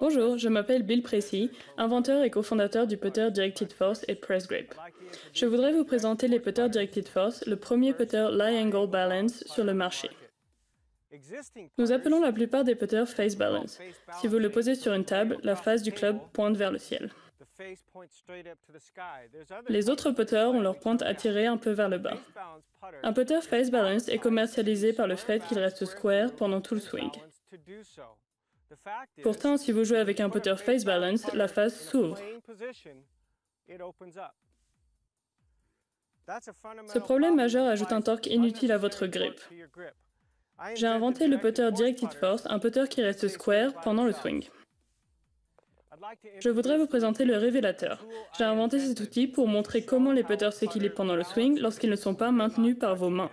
Bonjour, je m'appelle Bill Precy, inventeur et cofondateur du putter Directed Force et Press Grip. Je voudrais vous présenter les putters Directed Force, le premier putter Lie Angle Balance sur le marché. Nous appelons la plupart des putters Face Balance. Si vous le posez sur une table, la face du club pointe vers le ciel. Les autres putters ont leur pointe attirée un peu vers le bas. Un putter Face Balance est commercialisé par le fait qu'il reste square pendant tout le swing. Pourtant, si vous jouez avec un putter Face Balance, la face s'ouvre. Ce problème majeur ajoute un torque inutile à votre grip. J'ai inventé le putter Directed Force, un putter qui reste square pendant le swing. Je voudrais vous présenter le révélateur. J'ai inventé cet outil pour montrer comment les putters s'équilibrent pendant le swing lorsqu'ils ne sont pas maintenus par vos mains.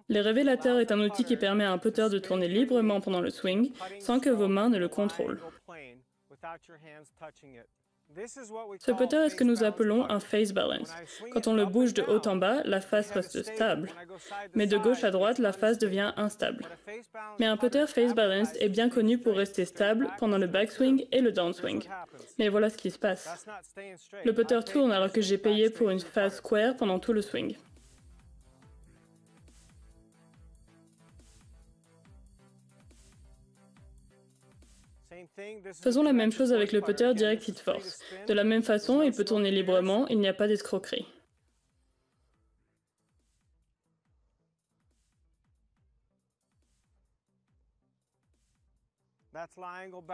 Le révélateur est un outil qui permet à un putter de tourner librement pendant le swing sans que vos mains ne le contrôlent. Ce putter est ce que nous appelons un face balance. Quand on le bouge de haut en bas, la face reste stable. Mais de gauche à droite, la face devient instable. Mais un putter face balance est bien connu pour rester stable pendant le backswing et le downswing. Mais voilà ce qui se passe. Le putter tourne alors que j'ai payé pour une face square pendant tout le swing. Faisons la même chose avec le putter Directed Force. De la même façon, il peut tourner librement, il n'y a pas d'escroquerie.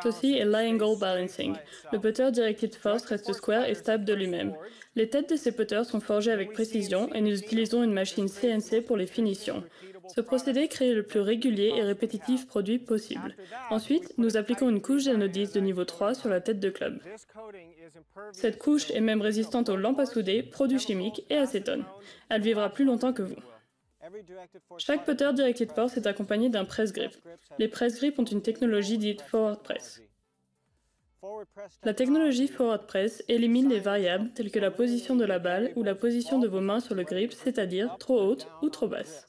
Ceci est Lie Angle Balancing. Le putter Directed Force reste square et stable de lui-même. Les têtes de ces putters sont forgées avec précision et nous utilisons une machine CNC pour les finitions. Ce procédé crée le plus régulier et répétitif produit possible. Ensuite, nous appliquons une couche d'anodise de niveau 3 sur la tête de club. Cette couche est même résistante aux lampes à souder, produits chimiques et acétone. Elle vivra plus longtemps que vous. Chaque putter Directed Force est accompagné d'un press grip. Les press grips ont une technologie dite forward press. La technologie forward press élimine les variables telles que la position de la balle ou la position de vos mains sur le grip, c'est-à-dire trop haute ou trop basse.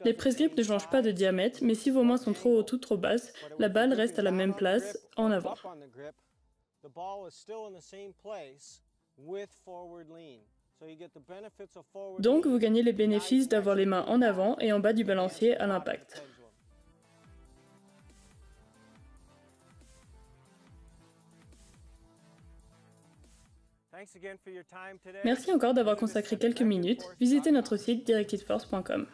Les press grips ne changent pas de diamètre, mais si vos mains sont trop hautes ou trop basses, la balle reste à la même place en avant. Donc, vous gagnez les bénéfices d'avoir les mains en avant et en bas du balancier à l'impact. Merci encore d'avoir consacré quelques minutes. Visitez notre site directedforce.com.